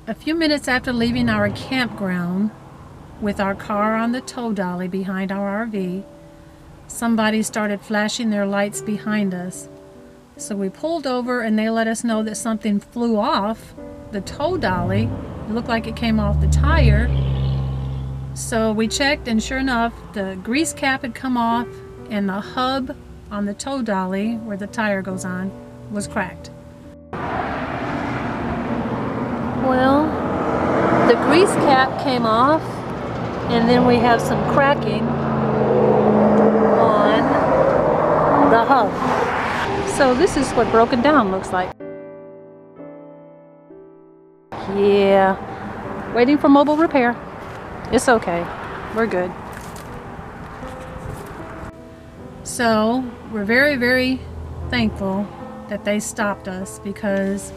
A few minutes after leaving our campground with our car on the tow dolly behind our RV, somebody started flashing their lights behind us. So we pulled over and they let us know that something flew off the tow dolly. It looked like it came off the tire. So we checked, and sure enough, the grease cap had come off and the hub on the tow dolly, where the tire goes on, was cracked. Well, the grease cap came off, and then we have some cracking on the hub. So this is what broken down looks like. Yeah, waiting for mobile repair. It's okay, we're good. So we're very, very thankful that they stopped us, because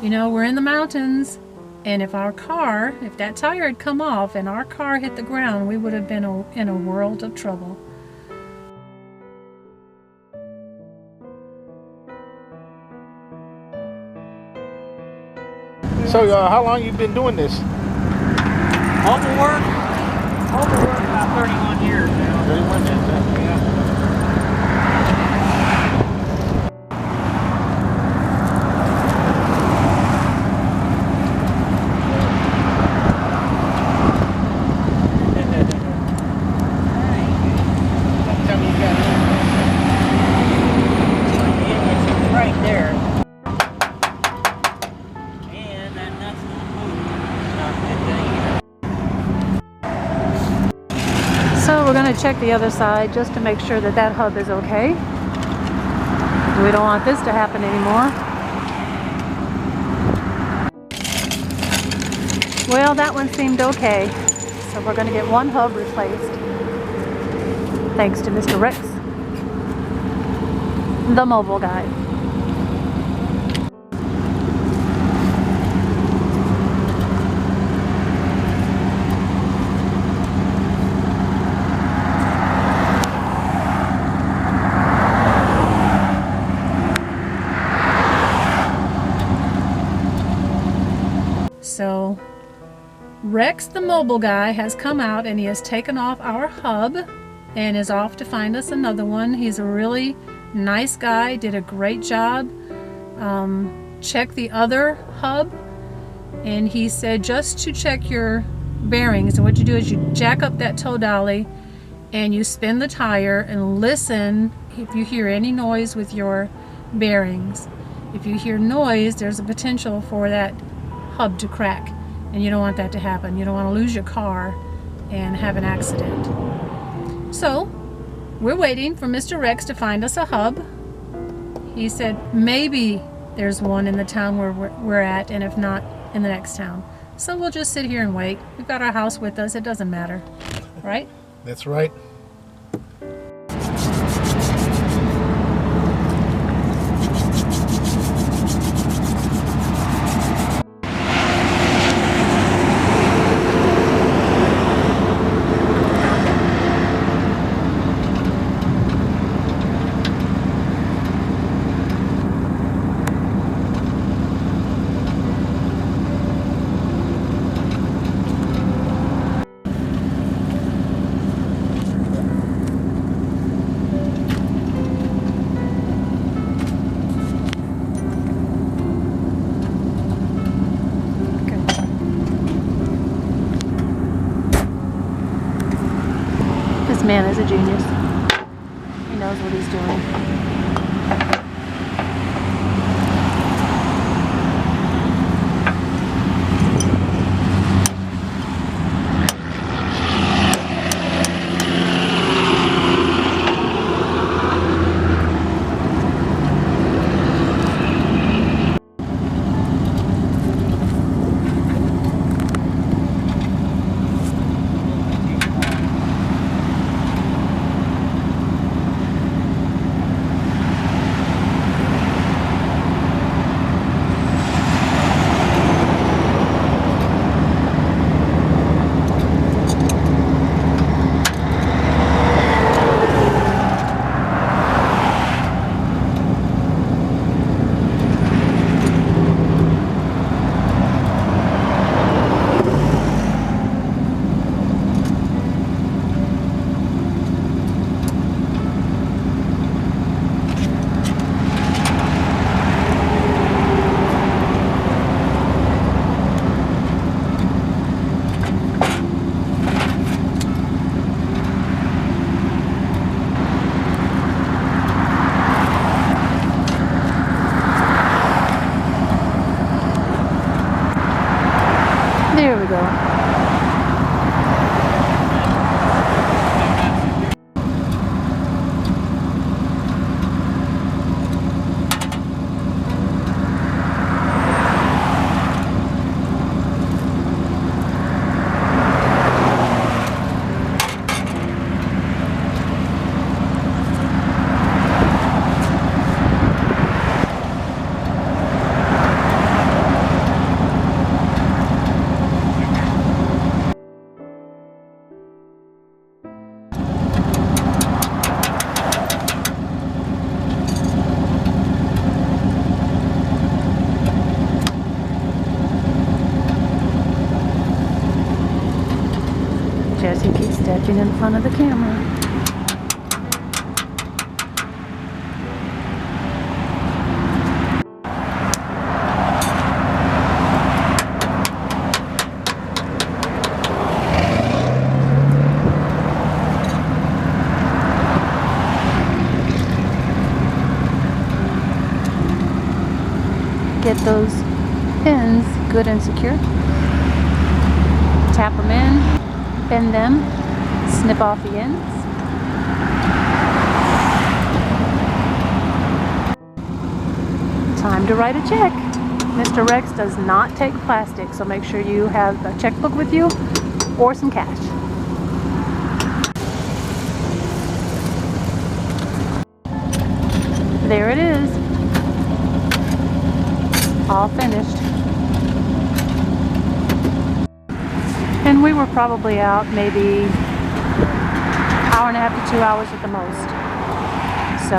you know, we're in the mountains, and if that tire had come off and our car hit the ground, we would have been in a world of trouble. So how long you been doing this? Mobile work about 31 years now. 31 years, yeah. Right there. And that nuts won't move. Not good either. So we're going to check the other side just to make sure that that hub is okay. We don't want this to happen anymore. Well, that one seemed okay. So we're going to get one hub replaced. Thanks to Mr. Rex, the mobile guy. So Rex, the mobile guy, has come out and he has taken off our hub and is off to find us another one. He's a really nice guy, did a great job. Check the other hub, and he said just to check your bearings, and what you do is you jack up that tow dolly and you spin the tire and listen if you hear any noise with your bearings. If you hear noise, there's a potential for that hub to crack, and you don't want that to happen. You don't want to lose your car and have an accident. So we're waiting for Mr. Rex to find us a hub. He said maybe there's one in the town where we're at, and if not, in the next town. So we'll just sit here and wait. We've got our house with us. It doesn't matter, right? That's right. This man is a genius. He knows what he's doing. stepping in front of the camera. Get those pins good and secure. Tap them in, bend them, snip off the ends. Time to write a check. Mr. Rex does not take plastic, so make sure you have a checkbook with you or some cash. There it is. All finished. And we were probably out maybe hour and a half to 2 hours at the most. So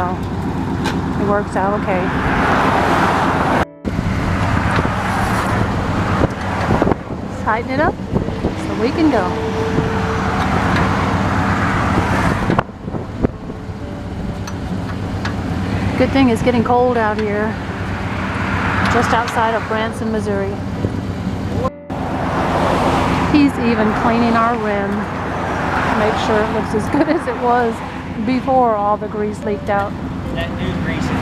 it works out okay. Tighten it up so we can go. Good thing it's getting cold out here. Just outside of Branson, Missouri. He's even cleaning our rim to make sure it looks as good as it was before all the grease leaked out. That new grease in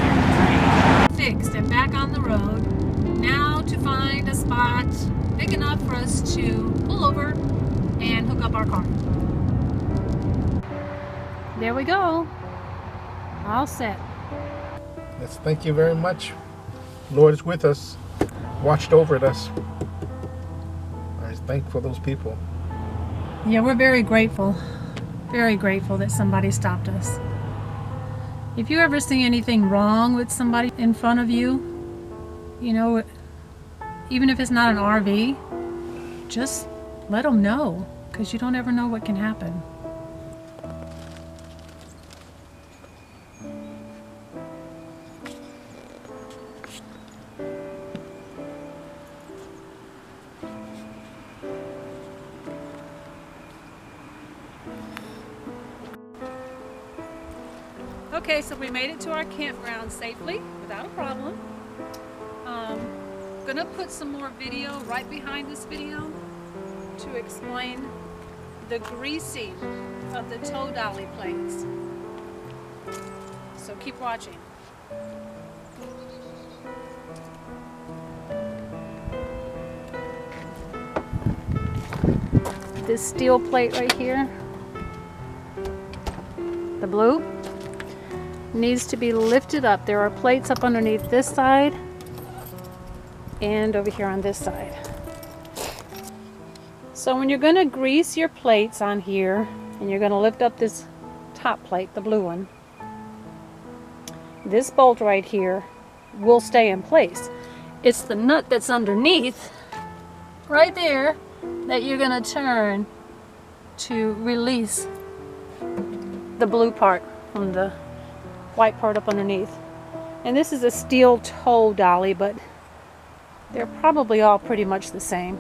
here. Fixed and back on the road. Now to find a spot big enough for us to pull over and hook up our car. There we go. All set. Yes, thank you very much. Lord is with us, watched over us. I was thankful for those people. Yeah, we're very grateful that somebody stopped us. If you ever see anything wrong with somebody in front of you, you know, even if it's not an RV, just let them know, because you don't ever know what can happen. Okay, so we made it to our campground safely, without a problem. Gonna put some more video right behind this video to explain the greasing of the tow dolly plates. So keep watching. This steel plate right here, the blue, needs to be lifted up. There are plates up underneath this side and over here on this side. So when you're going to grease your plates on here and you're going to lift up this top plate, the blue one, this bolt right here will stay in place. It's the nut that's underneath right there that you're going to turn to release the blue part from the white part up underneath. And this is a steel tow dolly, but they're probably all pretty much the same.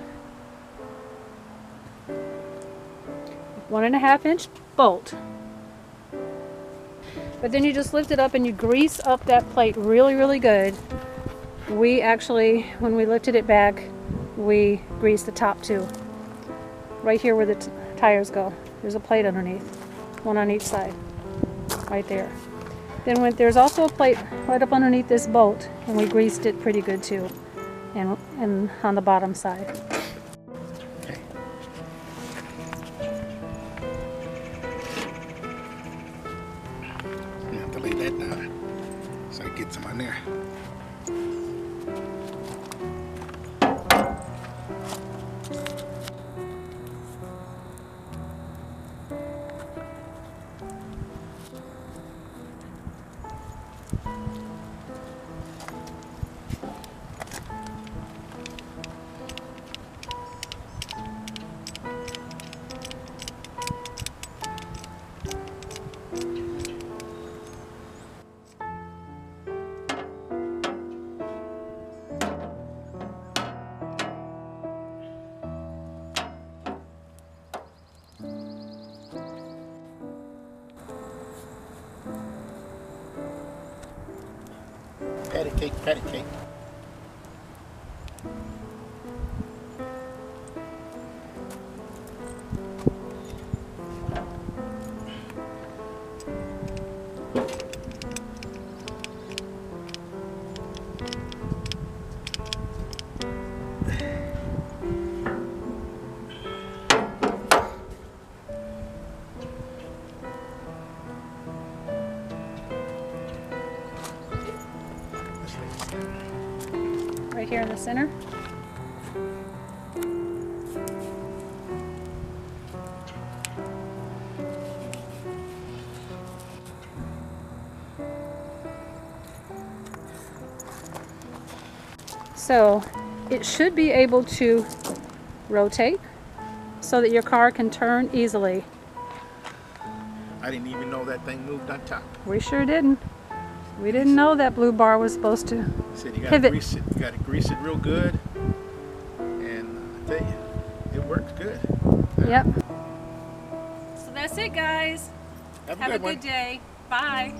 1.5 inch bolt. But then you just lift it up and you grease up that plate really, really good. We actually, when we lifted it back, we greased the top too. Right here where the tires go. There's a plate underneath. One on each side. Right there. Then there's also a plate right up underneath this bolt, and we greased it pretty good too, and on the bottom side. Okay. You have to lay that down so I get some on there. Patty cake, patty cake. Right here in the center. So it should be able to rotate so that your car can turn easily. I didn't even know that thing moved on top. We sure didn't. We didn't know that blue bar was supposed to Said you gotta pivot. grease it. You gotta grease it real good. And I tell you, it works good. Yep. So that's it, guys. Have Have a one. good day. Bye.